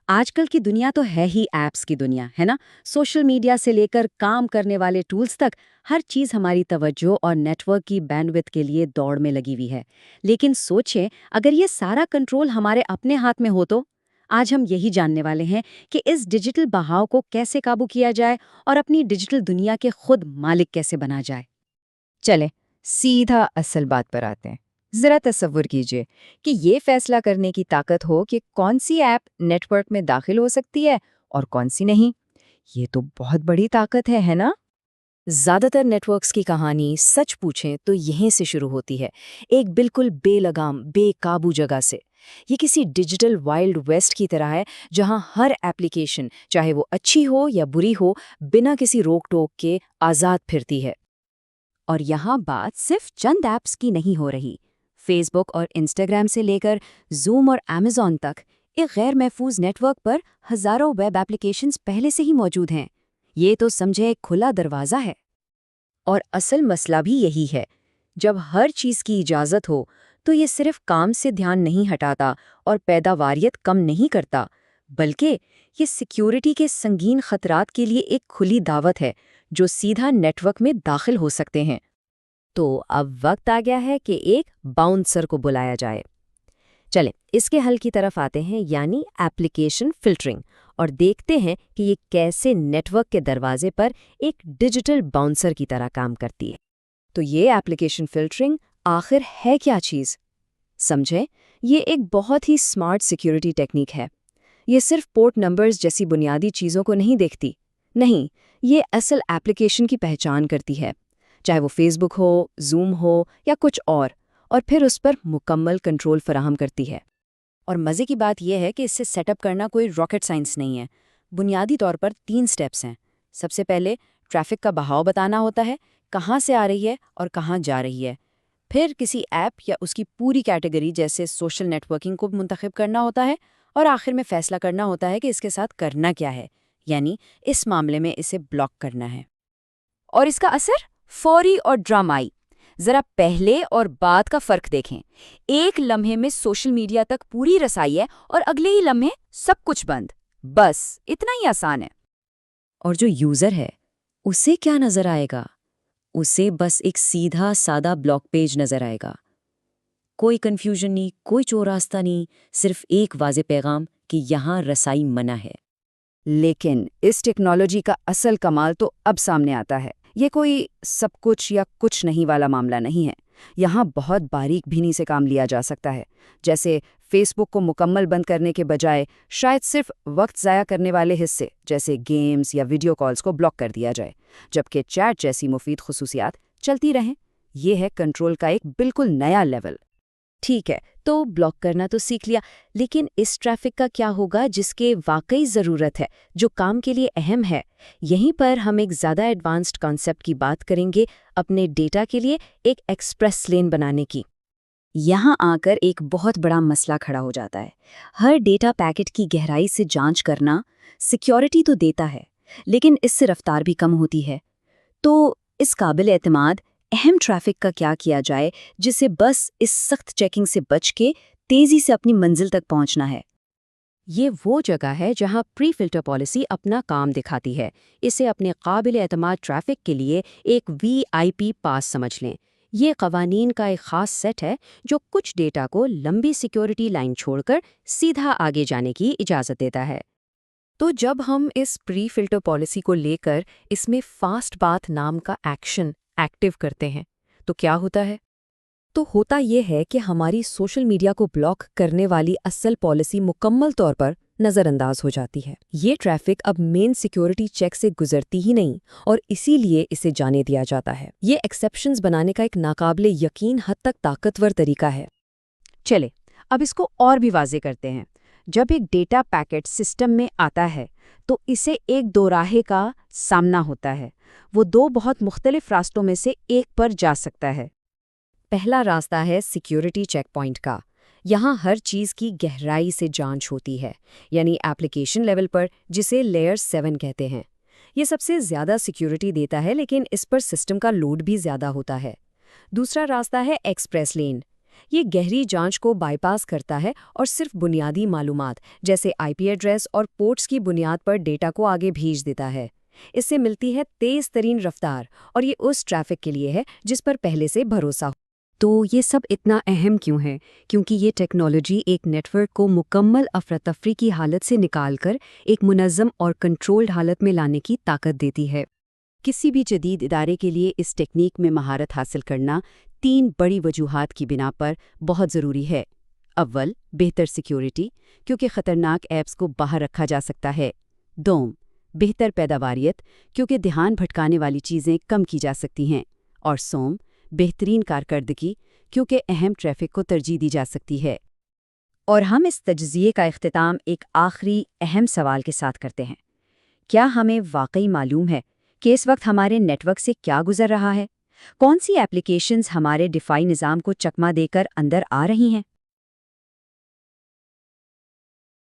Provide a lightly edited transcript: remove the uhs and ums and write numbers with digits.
آج کل کی دنیا تو ہے ہی ایپس کی دنیا، ہے نا؟ سوشل میڈیا سے لے کر کام کرنے والے ٹولز تک ہر چیز ہماری توجہ اور نیٹ ورک کی بینڈوِڈتھ کے لیے دوڑ میں لگی ہوئی ہے۔ لیکن سوچیں، اگر یہ سارا کنٹرول ہمارے اپنے ہاتھ میں ہو تو؟ آج ہم یہی جاننے والے ہیں کہ اس ڈیجیٹل بہاؤ کو کیسے قابو کیا جائے اور اپنی ڈیجیٹل دنیا کے خود مالک کیسے بنا جائے۔ چلیں سیدھا اصل بات پر آتے ہیں۔ ذرا تصور کیجئے کہ یہ فیصلہ کرنے کی طاقت ہو کہ کون سی ایپ نیٹ ورک میں داخل ہو سکتی ہے اور کون سی نہیں۔ یہ تو بہت بڑی طاقت ہے نا؟ زیادہ تر نیٹ ورکس کی کہانی سچ پوچھیں تو یہیں سے شروع ہوتی ہے، ایک بالکل بے لگام بے قابو جگہ سے۔ یہ کسی ڈیجیٹل وائلڈ ویسٹ کی طرح ہے جہاں ہر ایپلیکیشن، چاہے وہ اچھی ہو یا بری ہو، بنا کسی روک ٹوک کے آزاد پھرتی ہے۔ اور یہاں بات صرف چند ایپس کی نہیں ہو رہی۔ فیس بک اور انسٹاگرام سے لے کر زوم اور امیزون تک ایک غیر محفوظ نیٹ ورک پر ہزاروں ویب ایپلیکیشنز پہلے سے ہی موجود ہیں۔ یہ تو سمجھے ایک کھلا دروازہ ہے۔ اور اصل مسئلہ بھی یہی ہے، جب ہر چیز کی اجازت ہو تو یہ صرف کام سے دھیان نہیں ہٹاتا اور پیداواریت کم نہیں کرتا، بلکہ یہ سیکیورٹی کے سنگین خطرات کے لیے ایک کھلی دعوت ہے جو سیدھا نیٹ ورک میں داخل ہو سکتے ہیں۔ تو اب وقت آ گیا ہے کہ ایک باؤنسر کو بلایا جائے۔ چلیں اس کے حل کی طرف آتے ہیں، یعنی ایپلیکیشن فلٹرنگ، اور دیکھتے ہیں کہ یہ کیسے نیٹ ورک کے دروازے پر ایک ڈیجیٹل باؤنسر کی طرح کام کرتی ہے۔ تو یہ ایپلیکیشن فلٹرنگ آخر ہے کیا چیز؟ سمجھیں، یہ ایک بہت ہی سمارٹ سیکیورٹی ٹیکنیک ہے۔ یہ صرف پورٹ نمبرز جیسی بنیادی چیزوں کو نہیں دیکھتی، نہیں، یہ اصل ایپلیکیشن کی پہچان کرتی ہے، چاہے وہ فیس بک ہو، زوم ہو یا کچھ اور پھر اس پر مکمل کنٹرول فراہم کرتی ہے۔ اور مزے کی بات یہ ہے کہ اس سے سیٹ اپ کرنا کوئی راکٹ سائنس نہیں ہے۔ بنیادی طور پر 3 سٹیپس ہیں۔ سب سے پہلے ٹریفک کا بہاؤ بتانا ہوتا ہے، کہاں سے آ رہی ہے اور کہاں جا رہی ہے۔ پھر کسی ایپ یا اس کی پوری کیٹیگری جیسے سوشل نیٹ ورکنگ کو منتخب کرنا ہوتا ہے، اور آخر میں فیصلہ کرنا ہوتا ہے کہ اس کے ساتھ کرنا کیا ہے، یعنی اس معاملے میں اسے بلاک کرنا ہے۔ اور اس کا اثر فوری اور ڈرامائی۔ ذرا پہلے اور بعد کا فرق دیکھیں۔ ایک لمحے میں سوشل میڈیا تک پوری رسائی ہے اور اگلے ہی لمحے سب کچھ بند۔ بس اتنا ہی آسان ہے۔ اور جو یوزر ہے اسے کیا نظر آئے گا؟ اسے بس ایک سیدھا سادہ بلاک پیج نظر آئے گا۔ کوئی کنفیوژن نہیں، کوئی چوراستہ نہیں، صرف ایک واضح پیغام کہ یہاں رسائی منع ہے۔ لیکن اس ٹیکنالوجی کا اصل کمال تو اب سامنے آتا ہے۔ یہ کوئی سب کچھ یا کچھ نہیں والا معاملہ نہیں ہے۔ یہاں بہت باریک بینی سے کام لیا جا سکتا ہے، جیسے فیس بک کو مکمل بند کرنے کے بجائے شاید صرف وقت ضائع کرنے والے حصے جیسے گیمز یا ویڈیو کالز کو بلاک کر دیا جائے، جبکہ چیٹ جیسی مفید خصوصیات چلتی رہیں۔ یہ ہے کنٹرول کا ایک بالکل نیا لیول۔ ٹھیک ہے، تو بلاک کرنا تو سیکھ لیا، لیکن اس ٹریفک کا کیا ہوگا جس کے واقعی ضرورت ہے، جو کام کے لیے اہم ہے؟ یہیں پر ہم ایک زیادہ ایڈوانسڈ کانسیپٹ کی بات کریں گے، اپنے ڈیٹا کے لیے ایک ایکسپریس لین بنانے کی۔ یہاں آ کر ایک بہت بڑا مسئلہ کھڑا ہو جاتا ہے۔ ہر ڈیٹا پیکٹ کی گہرائی سے جانچ کرنا سیکیورٹی تو دیتا ہے، لیکن اس سے رفتار بھی کم ہوتی ہے۔ تو اس قابل اعتماد اہم ٹریفک کا کیا کیا جائے جسے بس اس سخت چیکنگ سے بچ کے تیزی سے اپنی منزل تک پہنچنا ہے؟ یہ وہ جگہ ہے جہاں پری فلٹر پالیسی اپنا کام دکھاتی ہے۔ اسے اپنے قابل اعتماد ٹریفک کے لیے ایک VIP پاس سمجھ لیں۔ یہ قوانین کا ایک خاص سیٹ ہے جو کچھ ڈیٹا کو لمبی سیکیورٹی لائن چھوڑ کر سیدھا آگے جانے کی اجازت دیتا ہے۔ تو جب ہم اس پری فلٹر پالیسی کو لے کر اس میں فاسٹ بات نام کا ایکشن ایکٹیو کرتے ہیں تو کیا ہوتا ہے؟ تو ہوتا یہ ہے کہ ہماری سوشل میڈیا کو بلاک کرنے والی اصل پالیسی مکمل طور پر نظر انداز ہو جاتی ہے۔ یہ ٹریفک اب مین سیکیورٹی چیک سے گزرتی ہی نہیں، اور اسی لیے اسے جانے دیا جاتا ہے۔ یہ ایکسیپشنز بنانے کا ایک ناقابل یقین حد تک طاقتور طریقہ ہے۔ چلے اب اس کو اور بھی واضح کرتے ہیں۔ جب ایک ڈیٹا پیکٹ سسٹم میں آتا ہے تو اسے ایک دو راہے کا سامنا ہوتا ہے۔ وہ دو بہت مختلف راستوں میں سے ایک پر جا سکتا ہے۔ پہلا راستہ ہے سیکیورٹی چیک پوائنٹ کا۔ یہاں ہر چیز کی گہرائی سے جانچ ہوتی ہے، یعنی ایپلیکیشن لیول پر، جسے لیئر 7 کہتے ہیں۔ یہ سب سے زیادہ سیکیورٹی دیتا ہے، لیکن اس پر سسٹم کا لوڈ بھی زیادہ ہوتا ہے۔ دوسرا راستہ ہے ایکسپریس لین۔ یہ گہری جانچ کو بائی پاس کرتا ہے اور صرف بنیادی معلومات جیسے آئی پی ایڈریس اور پورٹس کی بنیاد پر ڈیٹا کو آگے بھیج دیتا ہے۔ اس سے ملتی ہے تیز ترین رفتار، اور یہ اس ٹریفک کے لیے ہے جس پر پہلے سے بھروسہ ہو۔ تو یہ سب اتنا اہم کیوں ہے؟ کیونکہ یہ ٹیکنالوجی ایک نیٹ ورک کو مکمل افراتفری کی حالت سے نکال کر ایک منظم اور کنٹرولڈ حالت میں لانے کی طاقت دیتی ہے۔ کسی بھی جدید ادارے کے لیے اس ٹیکنیک میں مہارت حاصل کرنا 3 بڑی وجوہات کی بنا پر بہت ضروری ہے۔ اول، بہتر سیکیورٹی، کیونکہ خطرناک ایپس کو باہر رکھا جا سکتا ہے۔ دوم، بہتر پیداواریت، کیونکہ دھیان بھٹکانے والی چیزیں کم کی جا سکتی ہیں۔ اور سوم، بہترین کارکردگی، کیونکہ اہم ٹریفک کو ترجیح دی جا سکتی ہے۔ اور ہم اس تجزیے کا اختتام ایک آخری اہم سوال کے ساتھ کرتے ہیں۔ کیا ہمیں واقعی معلوم ہے کہ اس وقت ہمارے نیٹ ورک سے کیا گزر رہا ہے؟ کون سی ایپلیکیشنز ہمارے دفاعی نظام کو چکما دے کر اندر آ رہی ہیں؟